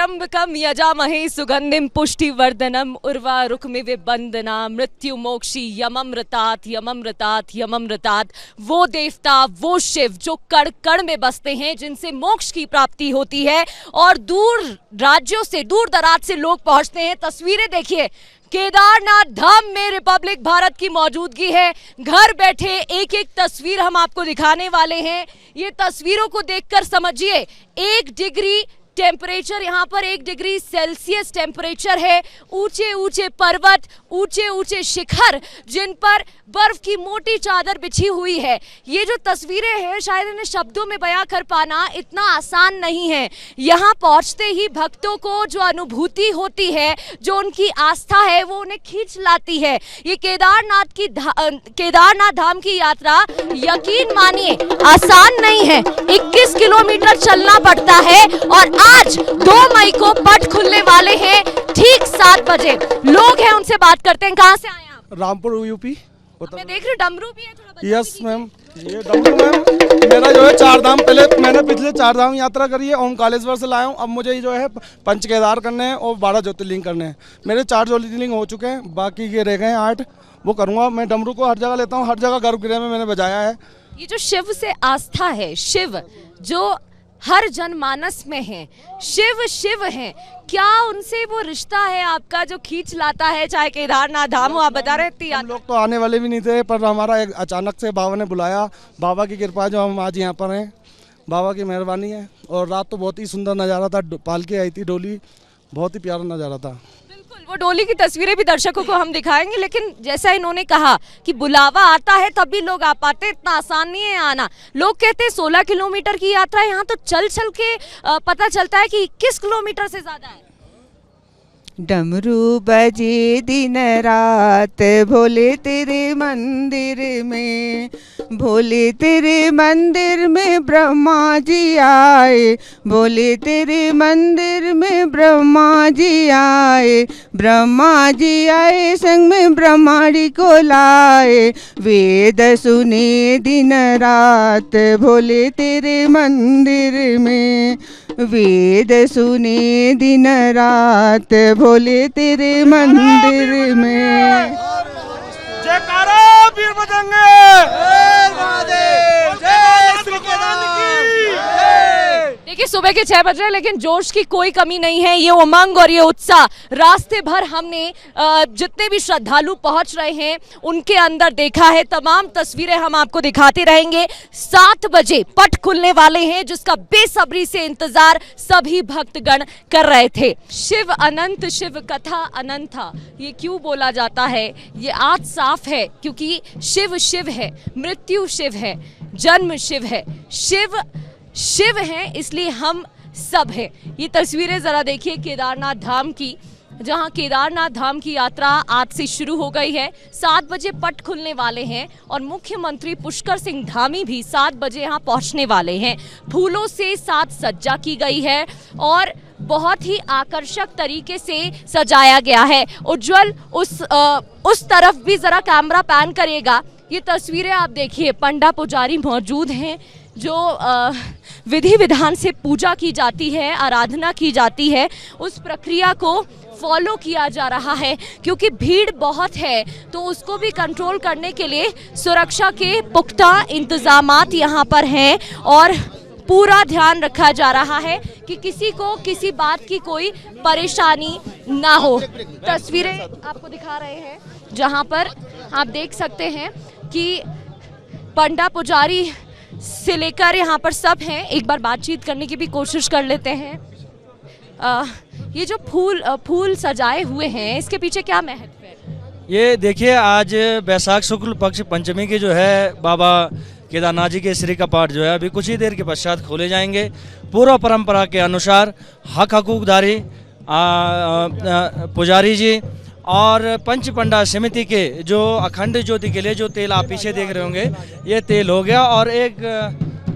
त्र्यंबकम यजामहे सुगंधिम पुष्टिवर्धनम उर्वारुकमिव बंदना मृत्यु मोक्षी यममृतात् यममृतात् यममृतात्। वो देवता, वो शिव जो कण कण में बसते हैं, जिनसे मोक्ष की प्राप्ति होती है और दूर राज्यों से, दूर दराज से लोग पहुंचते हैं। तस्वीरें देखिए, केदारनाथ धाम में रिपब्लिक भारत की मौजूदगी है। घर बैठे एक एक तस्वीर हम आपको दिखाने वाले हैं। ये तस्वीरों को देखकर समझिए 1 डिग्री टेम्परेचर, यहाँ पर 1 डिग्री सेल्सियस टेम्परेचर है। ऊंचे ऊंचे पर्वत, ऊंचे ऊंचे शिखर, जिन पर बर्फ की मोटी चादर बिछी हुई है। ये जो तस्वीरें हैं, शायद इन्हें शब्दों में बयां कर पाना इतना आसान नहीं है। यहाँ पहुँचते ही भक्तों को जो अनुभूति होती है, जो उनकी आस्था है, वो उन्हें खींच लाती है। ये केदारनाथ धाम की यात्रा यकीन मानिए आसान नहीं है। 21 किलोमीटर चलना पड़ता है और आज 2 मई को पट खुलने वाले हैं ठीक 7 बजे। लोग हैं, उनसे बात करते हैं। कहाँ से आए आप? रामपुर यूपी। मैं देख रही डमरू भी है, थोड़ा यस मैम, ये डमरू मैम मेरा जो है 4 धाम, पहले मैंने पिछले 4 धाम यात्रा करी है, ओमकारेश्वर से लाया हूँ। अब मुझे जो है पंच केदार करने हैं और 12 ज्योतिर्लिंग करने हैं। मेरे 4 ज्योतिर्लिंग हो चुके हैं, बाकी के रह गए हैं 8, वो करूँगा। मैं डमरू को हर जगह लेता हूँ, हर जगह गर्भगृह में मैंने बजाया है। ये जो शिव से आस्था है, शिव जो हर जनमानस में है, शिव शिव हैं, क्या उनसे वो रिश्ता है आपका जो खींच लाता है? चाहे केदारनाथ धाम हो, आप बता रहे थे। हम लोग तो आने वाले भी नहीं थे, पर हमारा एक अचानक से बाबा ने बुलाया। बाबा की कृपा जो हम आज यहाँ पर हैं, बाबा की मेहरबानी है। और रात तो बहुत ही सुंदर नज़ारा था, पालकी आई थी, डोली, बहुत ही प्यारा नज़ारा था। वो डोली की तस्वीरें भी दर्शकों को हम दिखाएंगे, लेकिन जैसा इन्होंने कहा कि बुलावा आता है तब भी लोग आ पाते, इतना आसान नहीं है आना। लोग कहते हैं 16 किलोमीटर की यात्रा, यहाँ तो चल चल के पता चलता है कि 21 किलोमीटर से ज्यादा है। डमरू बजे दिन रात भोले तेरे मंदिर में, भोले तेरे मंदिर में ब्रह्मा जी आए, भोले तेरे मंदिर में ब्रह्मा जी आए, ब्रह्मा जी आए संग में ब्रह्माणी को लाए। वेद सुने दिन रात भोले तेरे मंदिर में, वेद सुने दिन रात भोले तेरे मंदिर में। जयकारा वीर बजरंगे, जय महादेव, जय श्री केदारनाथ की। देखिए सुबह के 6 बज रहे हैं, लेकिन जोश की कोई कमी नहीं है। ये उमंग और ये उत्साह रास्ते भर हमने जितने भी श्रद्धालु पहुंच रहे हैं उनके अंदर देखा है। तमाम तस्वीरें हम आपको दिखाते रहेंगे। 7 बजे पट खुलने वाले हैं, जिसका बेसब्री से इंतजार सभी भक्तगण कर रहे थे। शिव अनंत, शिव कथा अनंता, ये क्यों बोला जाता है? ये आज साफ है, क्योंकि शिव शिव है, मृत्यु शिव है, जन्म शिव है, शिव शिव हैं, इसलिए हम सब हैं। ये तस्वीरें जरा देखिए केदारनाथ धाम की, जहां केदारनाथ धाम की यात्रा आज से शुरू हो गई है। 7 बजे पट खुलने वाले हैं और मुख्यमंत्री पुष्कर सिंह धामी भी 7 बजे यहां पहुंचने वाले हैं। फूलों से साज सज्जा की गई है और बहुत ही आकर्षक तरीके से सजाया गया है। उज्जवल उस तरफ भी जरा कैमरा पैन करिएगा। ये तस्वीरें आप देखिए, पंडा पुजारी मौजूद हैं, जो विधि विधान से पूजा की जाती है, आराधना की जाती है, उस प्रक्रिया को फॉलो किया जा रहा है। क्योंकि भीड़ बहुत है तो उसको भी कंट्रोल करने के लिए सुरक्षा के पुख्ता इंतजामात यहाँ पर हैं और पूरा ध्यान रखा जा रहा है कि किसी को किसी बात की कोई परेशानी ना हो। तस्वीरें आपको दिखा रहे हैं जहाँ पर आप देख सकते हैं कि पंडा पुजारी से लेकर यहाँ पर सब हैं। एक बार बातचीत करने की भी कोशिश कर लेते हैं। ये जो फूल सजाए हुए हैं, इसके पीछे क्या महत्व है? ये देखिए, आज बैसाख शुक्ल पक्ष पंचमी की जो है बाबा केदारनाथ जी के श्री कपाट जो है अभी कुछ ही देर के पश्चात खोले जाएंगे। पूर्व परंपरा के अनुसार हक हकूकदारी पुजारी जी और पंच पंडा समिति के जो अखंड ज्योति के लिए जो तेल आप पीछे देख रहे होंगे, ये तेल हो गया। और एक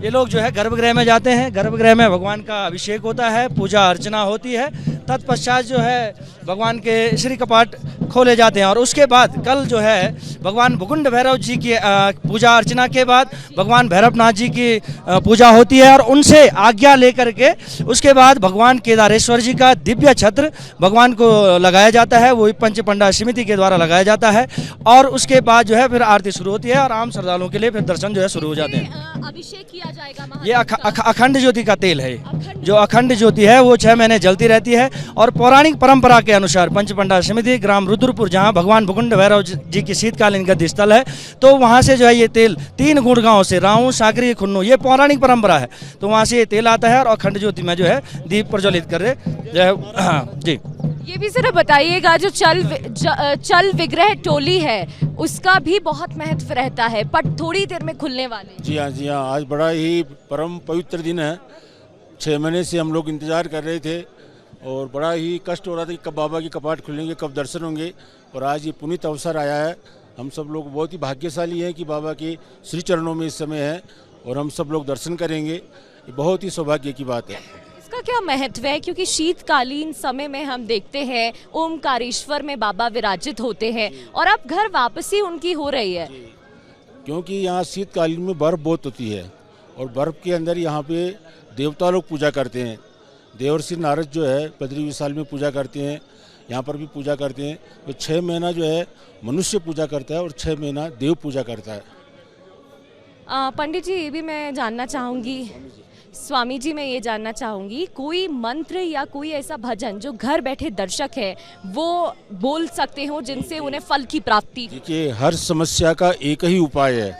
ये लोग जो है गर्भगृह में जाते हैं, गर्भगृह में भगवान का अभिषेक होता है, पूजा अर्चना होती है। तत्पश्चात जो है भगवान के श्री कपाट खोले जाते हैं। और उसके बाद कल जो है भगवान भुकुंड भैरव जी की पूजा अर्चना के बाद भगवान भैरवनाथ जी की पूजा होती है और उनसे आज्ञा लेकर के उसके बाद भगवान केदारेश्वर जी का दिव्य छत्र भगवान को लगाया जाता है, वो पंच पंडा समिति के द्वारा लगाया जाता है। और उसके बाद जो है फिर आरती शुरू होती है और आम श्रद्धालुओं के लिए फिर दर्शन जो है शुरू हो जाते हैं। अभिषेक किया जाएगा ये अखंड ज्योति का तेल है। जो अखंड ज्योति है वो 6 महीने जलती रहती है और पौराणिक परंपरा के अनुसार पंच पंडा समिति ग्राम रुद्रपुर, जहाँ भगवान भुकुंड भैरव जी की शीतकालीन गद्दी स्थल है, तो वहाँ से जो है ये तेल 3 गुड़गांव से राऊ, साकरी, खुन्नू, ये पौराणिक परंपरा है, तो वहाँ से ये तेल आता है और अखंड ज्योति में जो है दीप प्रज्वलित कर रहे जी। ये भी जरा बताइएगा, जो चल विग्रह टोली है उसका भी बहुत महत्व रहता है, पर थोड़ी देर में खुलने वाले। जी हाँ, आज बड़ा ही परम पवित्र दिन है। 6 महीने से हम लोग इंतज़ार कर रहे थे और बड़ा ही कष्ट हो रहा था कि कब बाबा के कपाट खुलेंगे, कब दर्शन होंगे, और आज ये पुनीत अवसर आया है। हम सब लोग बहुत ही भाग्यशाली हैं कि बाबा के श्री चरणों में इस समय है और हम सब लोग दर्शन करेंगे। ये बहुत ही सौभाग्य की बात है। इसका क्या महत्व है, क्योंकि शीतकालीन समय में हम देखते हैं ओमकारेश्वर में बाबा विराजित होते हैं और अब घर वापसी उनकी हो रही है, क्योंकि यहाँ शीतकालीन में बर्फ़ बहुत होती है और बर्फ़ के अंदर यहाँ पे देवता लोग पूजा करते हैं। देवर्षि नारद जो है बद्री विशाल में पूजा करते हैं, यहाँ पर भी पूजा करते हैं। तो 6 महीना जो है मनुष्य पूजा करता है और 6 महीना देव पूजा करता है। पंडित जी, ये भी मैं जानना चाहूँगी, स्वामी जी मैं ये जानना चाहूँगी, कोई मंत्र या कोई ऐसा भजन जो घर बैठे दर्शक है वो बोल सकते हो जिनसे उन्हें फल की प्राप्ति? देखिए, हर समस्या का एक ही उपाय है,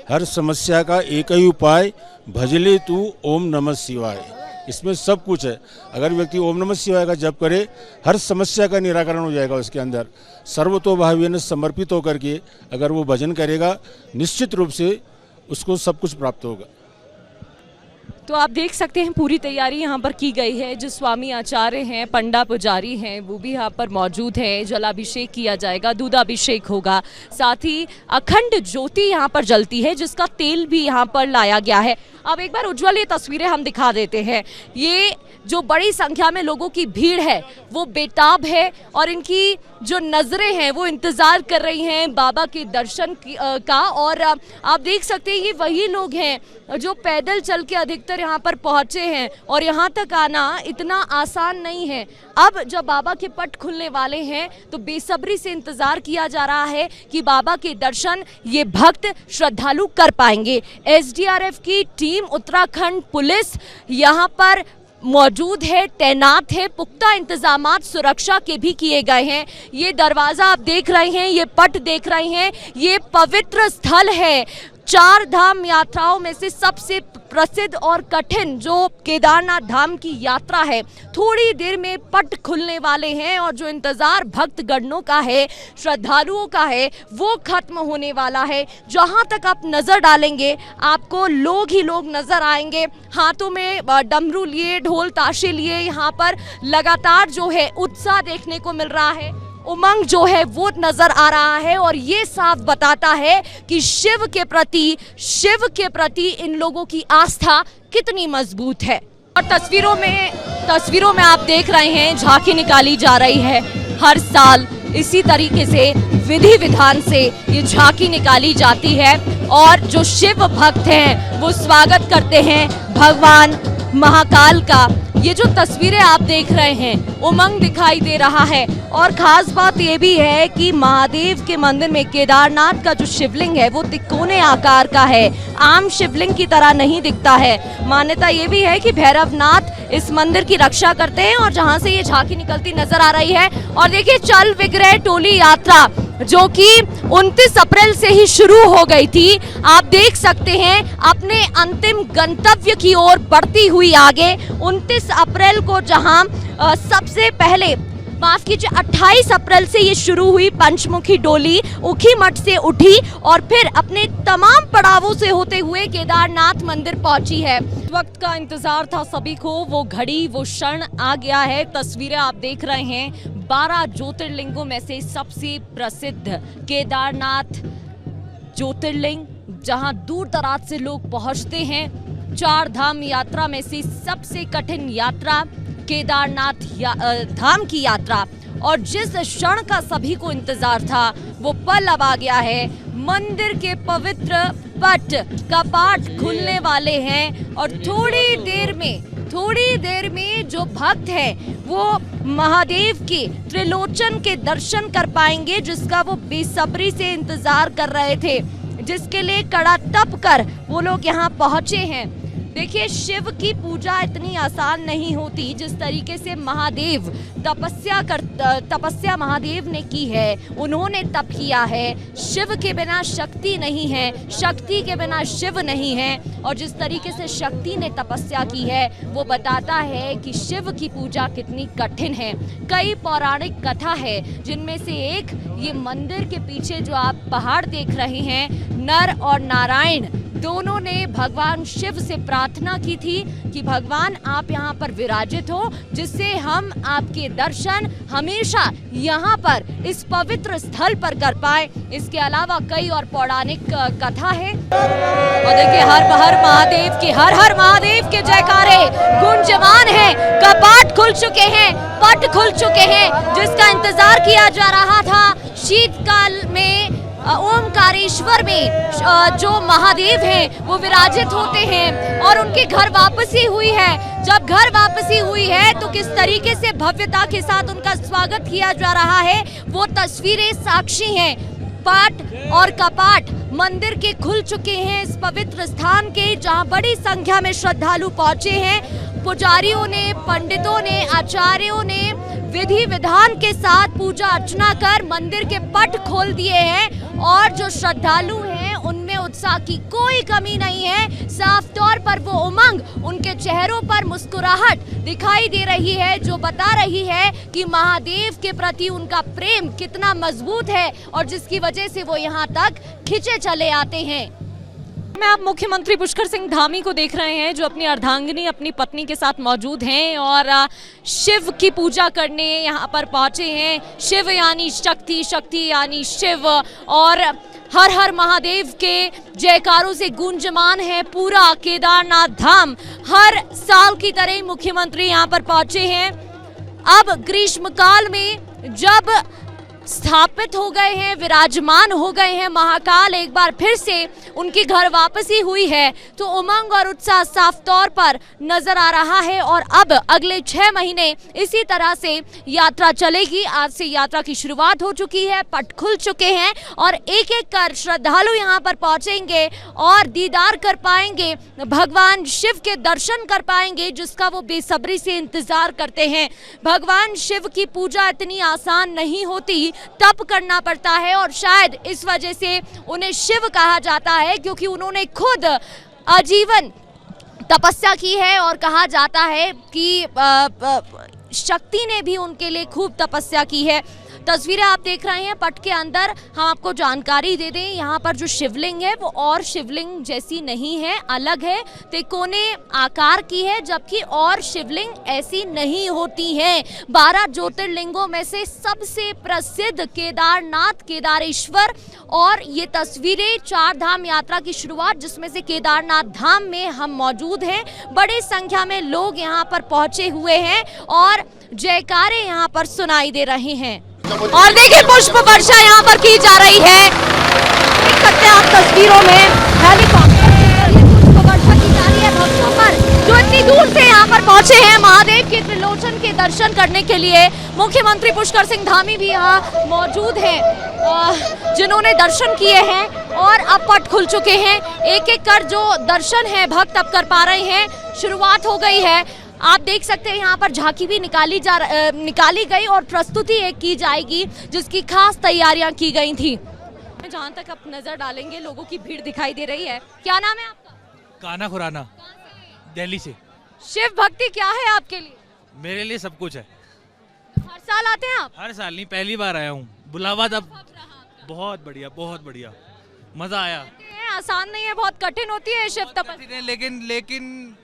हर समस्या का एक ही उपाय, भजले तू ओम नमः शिवाय। इसमें सब कुछ है। अगर व्यक्ति ओम नमः शिवाय का जप करे, हर समस्या का निराकरण हो जाएगा उसके अंदर। सर्वतोभावेन समर्पित होकर के अगर वो भजन करेगा, निश्चित रूप से उसको सब कुछ प्राप्त होगा। तो आप देख सकते हैं पूरी तैयारी यहाँ पर की गई है। जो स्वामी आचार्य हैं, पंडा पुजारी हैं, वो भी यहाँ पर मौजूद है। जलाभिषेक किया जाएगा, दूधाभिषेक होगा, साथ ही अखंड ज्योति यहाँ पर जलती है जिसका तेल भी यहाँ पर लाया गया है। अब एक बार उज्जवल ये तस्वीरें हम दिखा देते हैं। ये जो बड़ी संख्या में लोगों की भीड़ है वो बेताब है और इनकी जो नज़रें हैं वो इंतज़ार कर रही हैं बाबा के दर्शन का। और आप देख सकते हैं ये वही लोग हैं जो पैदल चल के अधिकतर यहाँ पर पहुँचे हैं और यहाँ तक आना इतना आसान नहीं है। अब जब बाबा के पट खुलने वाले हैं तो बेसब्री से इंतज़ार किया जा रहा है कि बाबा के दर्शन ये भक्त श्रद्धालु कर पाएंगे। SDRF की टीम, उत्तराखंड पुलिस यहाँ पर मौजूद है, तैनात है, पुख्ता इंतजामात सुरक्षा के भी किए गए हैं। ये दरवाज़ा आप देख रहे हैं, ये पट देख रहे हैं, ये पवित्र स्थल है। 4 धाम यात्राओं में से सबसे प्रसिद्ध और कठिन जो केदारनाथ धाम की यात्रा है, थोड़ी देर में पट खुलने वाले हैं और जो इंतज़ार भक्तगणों का है, श्रद्धालुओं का है, वो खत्म होने वाला है। जहां तक आप नज़र डालेंगे आपको लोग ही लोग नज़र आएंगे, हाथों में डमरू लिए, ढोल ताशे लिए। यहाँ पर लगातार जो है उत्साह देखने को मिल रहा है, उमंग जो है वो नजर आ रहा है और ये साफ बताता है कि शिव के प्रति इन लोगों की आस्था कितनी मजबूत है। और तस्वीरों में आप देख रहे हैं झांकी निकाली जा रही है। हर साल इसी तरीके से विधि विधान से ये झांकी निकाली जाती है और जो शिव भक्त हैं वो स्वागत करते हैं भगवान महाकाल का। ये जो तस्वीरें आप देख रहे हैं, उमंग दिखाई दे रहा है। और खास बात ये भी है कि महादेव के मंदिर में केदारनाथ का जो शिवलिंग है वो तिकोने आकार का है, आम शिवलिंग की तरह नहीं दिखता है। मान्यता ये भी है कि भैरवनाथ इस मंदिर की रक्षा करते हैं और जहां से ये झांकी निकलती नजर आ रही है। और देखिए, चल विग्रह टोली यात्रा जो कि 29 अप्रैल से ही शुरू हो गई थी, आप देख सकते हैं अपने अंतिम गंतव्य की ओर बढ़ती हुई आगे। 29 अप्रैल को जहां सबसे पहले, माफ कीजिए, 28 अप्रैल से ये शुरू हुई पंचमुखी डोली ऊखीमठ से उठी और फिर अपने तमाम पड़ावों से होते हुए केदारनाथ मंदिर पहुंची है। वक्त का इंतजार था सभी को, वो घड़ी, वो क्षण आ गया है। तस्वीरें आप देख रहे हैं 12 ज्योतिर्लिंगों में से सबसे प्रसिद्ध केदारनाथ ज्योतिर्लिंग, जहां दूर दराज से लोग पहुंचते हैं। 4 धाम यात्रा में से सबसे कठिन यात्रा केदारनाथ धाम की यात्रा। और जिस क्षण का सभी को इंतजार था वो पल अब आ गया है। मंदिर के पवित्र पट कपाट खुलने वाले हैं और थोड़ी देर में जो भक्त हैं वो महादेव के त्रिलोचन के दर्शन कर पाएंगे, जिसका वो बेसब्री से इंतजार कर रहे थे, जिसके लिए कड़ा तप कर वो लोग यहाँ पहुंचे हैं। देखिए, शिव की पूजा इतनी आसान नहीं होती। जिस तरीके से महादेव तपस्या महादेव ने की है, उन्होंने तप किया है। शिव के बिना शक्ति नहीं है, शक्ति के बिना शिव नहीं है। और जिस तरीके से शक्ति ने तपस्या की है वो बताता है कि शिव की पूजा कितनी कठिन है। कई पौराणिक कथा है, जिनमें से एक ये मंदिर के पीछे जो आप पहाड़ देख रहे हैं, नर और नारायण दोनों ने भगवान शिव से प्रार्थना की थी कि भगवान आप यहाँ पर विराजित हो, जिससे हम आपके दर्शन हमेशा यहाँ पर इस पवित्र स्थल पर कर पाए। इसके अलावा कई और पौराणिक कथा है। और देखिए, हर हर महादेव के जयकारे गुंजमान हैं। कपाट खुल चुके हैं, पट खुल चुके हैं, जिसका इंतजार किया जा रहा था। शीतकाल में ओमकारेश्वर में जो महादेव हैं वो विराजित होते हैं और उनकी घर वापसी हुई है। जब घर वापसी हुई है तो किस तरीके से भव्यता के साथ उनका स्वागत किया जा रहा है वो तस्वीरें साक्षी हैं। पट और कपाट मंदिर के खुल चुके हैं इस पवित्र स्थान के, जहां बड़ी संख्या में श्रद्धालु पहुंचे हैं। पुजारियों ने, पंडितों ने, आचार्यों ने विधि विधान के साथ पूजा अर्चना कर मंदिर के पट खोल दिए हैं और जो श्रद्धालु हैं उनमें उत्साह की कोई कमी नहीं है। साफ तौर पर वो उमंग, उनके चेहरों पर मुस्कुराहट दिखाई दे रही है, जो बता रही है कि महादेव के प्रति उनका प्रेम कितना मजबूत है और जिसकी वजह से वो यहाँ तक खिंचे चले आते हैं। मैं आप मुख्यमंत्री पुष्कर सिंह धामी को देख रहे हैं, जो अपनी अर्धांगिनी, अपनी पत्नी के साथ मौजूद हैं और शिव की पूजा करने यहाँ पर पहुंचे हैं। शिव यानी शक्ति, शक्ति यानी शिव, और हर हर महादेव के जयकारों से गूंजमान है पूरा केदारनाथ धाम। हर साल की तरह मुख्यमंत्री यहाँ पर पहुंचे हैं। अब ग्रीष्मकाल में जब स्थापित हो गए हैं, विराजमान हो गए हैं महाकाल, एक बार फिर से उनकी घर वापसी हुई है, तो उमंग और उत्साह साफ तौर पर नजर आ रहा है। और अब अगले 6 महीने इसी तरह से यात्रा चलेगी। आज से यात्रा की शुरुआत हो चुकी है, पट खुल चुके हैं और एक एक कर श्रद्धालु यहाँ पर पहुंचेंगे और दीदार कर पाएंगे, भगवान शिव के दर्शन कर पाएंगे, जिसका वो बेसब्री से इंतजार करते हैं। भगवान शिव की पूजा इतनी आसान नहीं होती, तप करना पड़ता है और शायद इस वजह से उन्हें शिव कहा जाता है, क्योंकि उन्होंने खुद आजीवन तपस्या की है और कहा जाता है कि शक्ति ने भी उनके लिए खूब तपस्या की है। तस्वीरें आप देख रहे हैं पट के अंदर। हम आपको जानकारी दे दें, यहाँ पर जो शिवलिंग है वो और शिवलिंग जैसी नहीं है, अलग है, त्रिकोणे आकार की है, जबकि और शिवलिंग ऐसी नहीं होती हैं। 12 ज्योतिर्लिंगों में से सबसे प्रसिद्ध केदारनाथ, केदारेश्वर, और ये तस्वीरें 4 धाम यात्रा की शुरुआत, जिसमें से केदारनाथ धाम में हम मौजूद हैं। बड़ी संख्या में लोग यहाँ पर पहुंचे हुए हैं और जयकारे यहाँ पर सुनाई दे रहे हैं। और देखिए, पुष्प वर्षा यहाँ पर की जा रही है। देख सकते हैं आप तस्वीरों में, हेलीकॉप्टर के जरिए पुष्प वर्षा की जा रही है भक्तों पर, जो इतनी दूर से यहाँ पर पहुंचे हैं महादेव के त्रिलोचन के दर्शन करने के लिए। मुख्यमंत्री पुष्कर सिंह धामी भी यहाँ मौजूद हैं, जिन्होंने दर्शन किए हैं और अब पट खुल चुके हैं। एक एक कर जो दर्शन है भक्त अब कर पा रहे हैं। शुरुआत हो गई है। आप देख सकते हैं यहाँ पर झांकी भी निकाली गई और प्रस्तुति एक की जाएगी, जिसकी खास तैयारियां की गई थी। जहाँ तक आप नजर डालेंगे लोगों की भीड़ दिखाई दे रही है। क्या नाम है आपका? काना खुराना, दिल्ली से। शिव भक्ति क्या है आपके लिए? मेरे लिए सब कुछ है। हर साल आते हैं आप? हर साल नहीं, पहली बार आया हूँ। बुलावा तब बहुत बढ़िया, बहुत बढ़िया, मजा आया। आसान नहीं है, बहुत कठिन होती है शिव तपस्या, लेकिन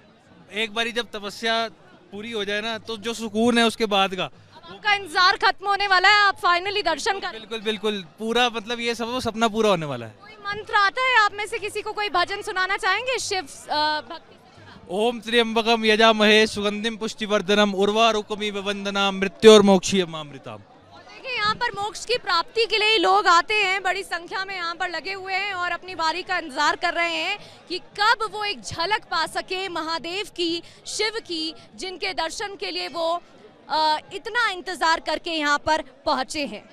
एक बारी जब तपस्या पूरी हो जाए ना, तो जो सुकून है उसके बाद का, आपका इंतजार खत्म होने वाला है, आप फाइनली दर्शन कर। बिल्कुल बिल्कुल, पूरा मतलब ये सब सपना पूरा होने वाला है। कोई मंत्र आता है आप में से किसी को, कोई भजन सुनाना चाहेंगे शिव भक्ति? ओम त्र्यंबकम यजामहे सुगंधिम पुष्टिवर्धनम उर्वारुकमिव वंदनाम मृत्योर्मोक्षीयमामृताम। देखिए यहाँ पर मोक्ष की प्राप्ति के लिए लोग आते हैं, बड़ी संख्या में यहाँ पर लगे हुए हैं और अपनी बारी का इंतजार कर रहे हैं कि कब वो एक झलक पा सके महादेव की, शिव की, जिनके दर्शन के लिए वो इतना इंतजार करके यहाँ पर पहुंचे हैं।